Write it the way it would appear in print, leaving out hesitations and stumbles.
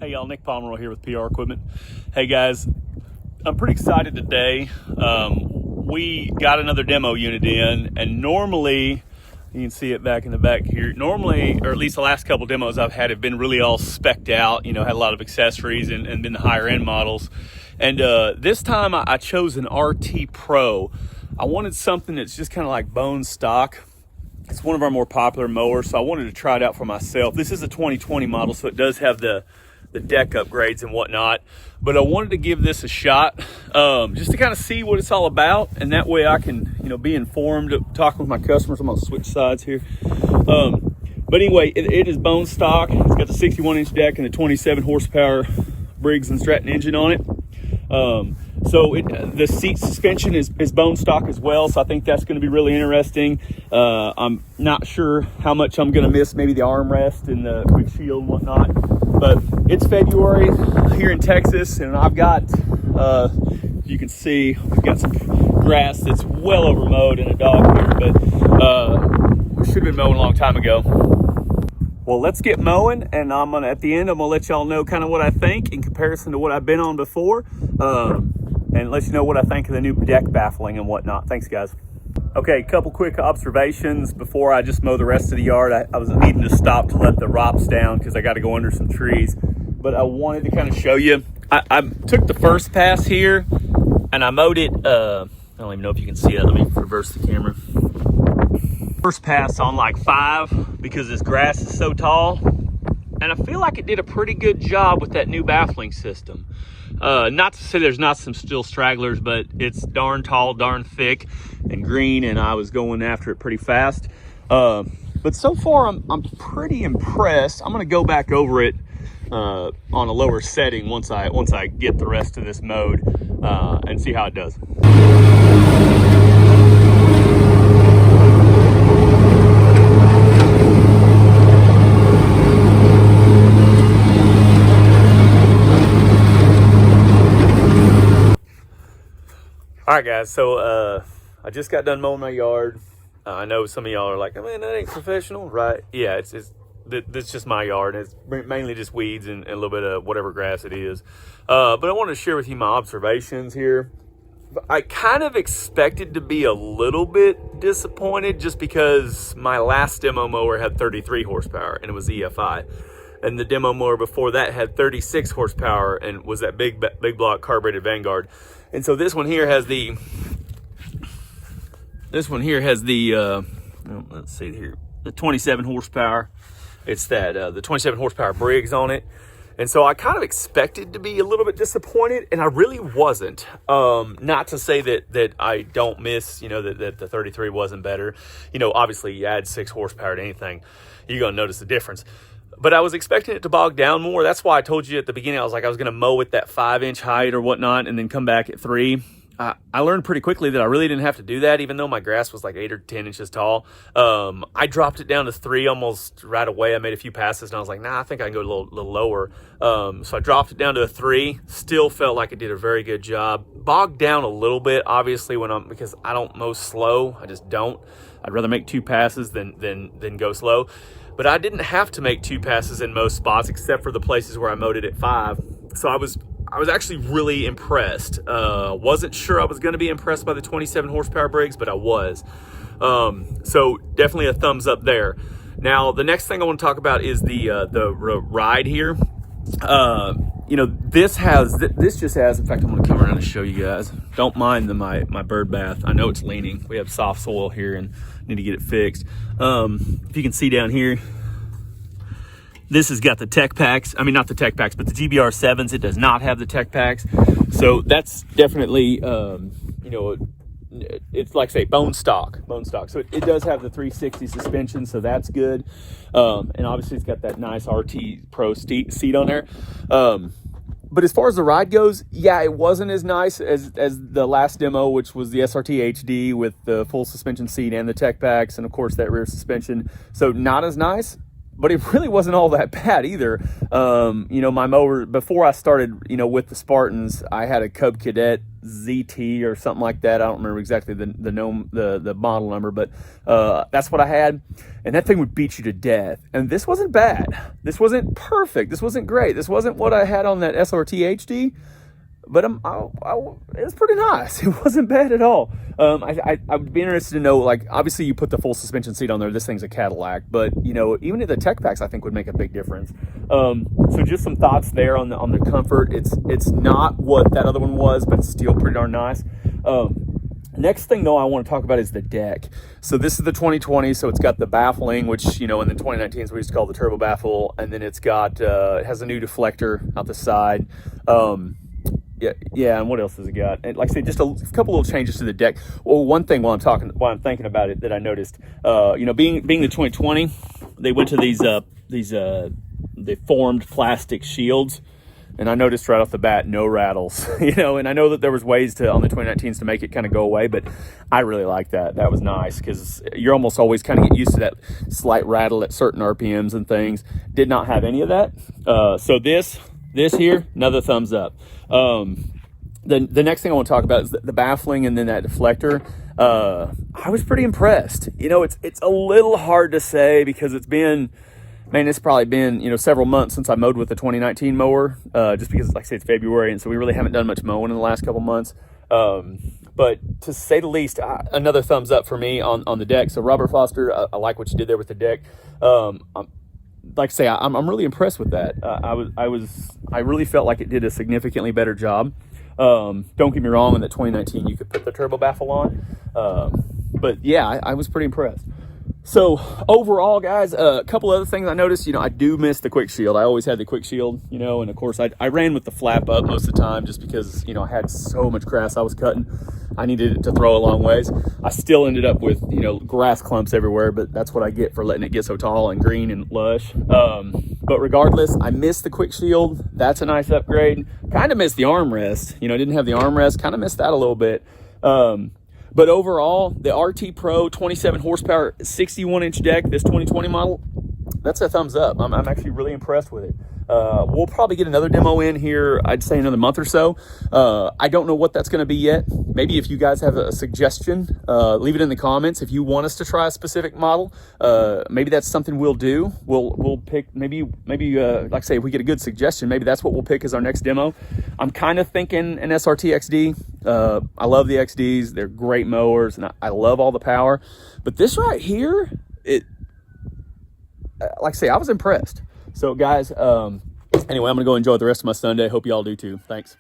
Hey y'all, Nick Pomeroy here with PR Equipment. Hey guys, I'm pretty excited today. We got another demo unit in, and normally, you can see it back in the back here, normally, or at least the last couple demos I've had have been really all specced out, had a lot of accessories and been the higher end models. And this time I chose an RT Pro. I wanted something that's just kind of like bone stock. It's one of our more popular mowers, so I wanted to try it out for myself. This is a 2020 model, so it does have the deck upgrades and whatnot, but I wanted to give this a shot just to kind of see what it's all about, and that way I can be informed, talking with my customers. I'm gonna switch sides here, but anyway, it is bone stock. It's got the 61-inch deck and the 27 horsepower Briggs & Stratton engine on it. So the seat suspension is bone stock as well, so I think that's going to be really interesting. I'm not sure how much I'm going to miss, maybe the armrest and the windshield and whatnot, but it's February here in Texas, and I've got, you can see, we've got some grass that's well over mowed and a dog here, but we should have been mowing a long time ago. Well, let's get mowing, and at the end, I'm gonna let y'all know kind of what I think in comparison to what I've been on before, and let you know what I think of the new deck baffling and whatnot. Thanks, guys. Okay, a couple quick observations before I just mow the rest of the yard. I was needing to stop to let the ROPS down because I got to go under some trees, but I wanted to kind of show you. I took the first pass here, and I mowed it. I don't even know if you can see it. Let me reverse the camera. First pass on like 5 because this grass is so tall, and I feel like it did a pretty good job with that new baffling system. Not to say there's not some still stragglers, but it's darn tall, darn thick and green, and I was going after it pretty fast. But so far I'm pretty impressed. I'm gonna go back over it on a lower setting once I get the rest of this mowed and see how it does. All right, guys, so I just got done mowing my yard. I know some of y'all are like, man, that ain't professional, right? Yeah, it's just my yard. It's mainly just weeds and a little bit of whatever grass it is. But I wanted to share with you my observations here. I kind of expected to be a little bit disappointed just because my last demo mower had 33 horsepower and it was EFI. And the demo mower before that had 36 horsepower and was that big block carbureted Vanguard. And so this one here has the, let's see here, the 27 horsepower. It's that, the 27 horsepower Briggs on it. And so I kind of expected to be a little bit disappointed, and I really wasn't. Not to say that I don't miss, that the 33 wasn't better. Obviously you add 6 horsepower to anything, you're going to notice the difference. But I was expecting it to bog down more. That's why I told you at the beginning, I was like, I was going to mow at that 5-inch height or whatnot and then come back at 3. I learned pretty quickly that I really didn't have to do that, even though my grass was like 8 or 10 inches tall. I dropped it down to 3 almost right away. I made a few passes and I was like, nah, I think I can go a little lower. So I dropped it down to a 3. Still felt like it did a very good job. Bogged down a little bit, obviously, because I don't mow slow. I just don't. I'd rather make 2 passes than go slow. But I didn't have to make 2 passes in most spots except for the places where I mowed it at 5. So I was actually really impressed. Wasn't sure I was going to be impressed by the 27 horsepower Briggs, but I was. So definitely a thumbs up there. Now the next thing I want to talk about is the ride here. This just has, in fact, I'm going to come around and show you guys. Don't mind my bird bath. I know it's leaning. We have soft soil here and need to get it fixed. If you can see down here, this has got the tech packs. I mean, not the tech packs, but the GBR 7s. It does not have the tech packs. So that's definitely, it's like, say, bone stock. So it does have the 360 suspension, so that's good. And obviously it's got that nice RT Pro seat on there. But as far as the ride goes, yeah, it wasn't as nice as the last demo, which was the SRT HD with the full suspension seat and the tech packs, and of course that rear suspension. So not as nice. but it really wasn't all that bad either. You know, my mower, before I started, you know, with the Spartans, I had a Cub Cadet ZT or something like that. I don't remember exactly the model number, but that's what I had. And that thing would beat you to death. And this wasn't bad. This wasn't perfect. This wasn't great. This wasn't what I had on that SRT HD. But it was pretty nice. It wasn't bad at all. I would be interested to know, like, obviously you put the full suspension seat on there. This thing's a Cadillac, but you know, even the tech packs I think would make a big difference. So just some thoughts there on the comfort. It's not what that other one was, but it's still pretty darn nice. Next thing though I want to talk about is the deck. So this is the 2020, so it's got the baffling, which, you know, in the 2019s we used to call the turbo baffle, and then it's got it has a new deflector out the side. Yeah, and what else has it got? And like I said, just a couple little changes to the deck. Well, one thing while I'm thinking about it that I noticed, you know, being the 2020, they went to these the formed plastic shields, and I noticed right off the bat no rattles. You know, and I know that there was ways on the 2019s to make it kind of go away, but I really like that. That was nice because you're almost always kind of get used to that slight rattle at certain RPMs and things. Did not have any of that. So this here, another thumbs up. The next thing I want to talk about is the baffling and then that deflector. I was pretty impressed. You know, it's a little hard to say because it's probably been, you know, several months since I mowed with the 2019 mower, just because, like I say, it's February, and so we really haven't done much mowing in the last couple months. But to say the least, another thumbs up for me on the deck. So Robert Foster, I like what you did there with the deck. Like I say, I'm really impressed with that. I really felt like it did a significantly better job. Don't get me wrong, in the 2019 you could put the turbo baffle on, but yeah, I was pretty impressed. So overall, guys, a couple other things I noticed. You know, I do miss the quick shield. I always had the quick shield, you know, and of course I ran with the flap up most of the time just because, you know, I had so much grass I was cutting. I needed it to throw a long ways. I still ended up with, you know, grass clumps everywhere, but that's what I get for letting it get so tall and green and lush. But regardless, I missed the quick shield. That's a nice upgrade. Kind of missed the armrest. You know, I didn't have the armrest. Kind of missed that a little bit. But overall, the RT Pro 27 horsepower, 61-inch deck, this 2020 model, that's a thumbs up. I'm actually really impressed with it. We'll probably get another demo in here, I'd say another month or so. I don't know what that's going to be yet. Maybe if you guys have a suggestion, leave it in the comments. If you want us to try a specific model, maybe that's something we'll do. We'll pick, maybe like I say, if we get a good suggestion, maybe that's what we'll pick as our next demo. I'm kind of thinking an SRT XD. I love the XDs. They're great mowers, and I love all the power. But this right here, like I say, I was impressed. So guys, anyway, I'm gonna go enjoy the rest of my Sunday. Hope you all do too. Thanks.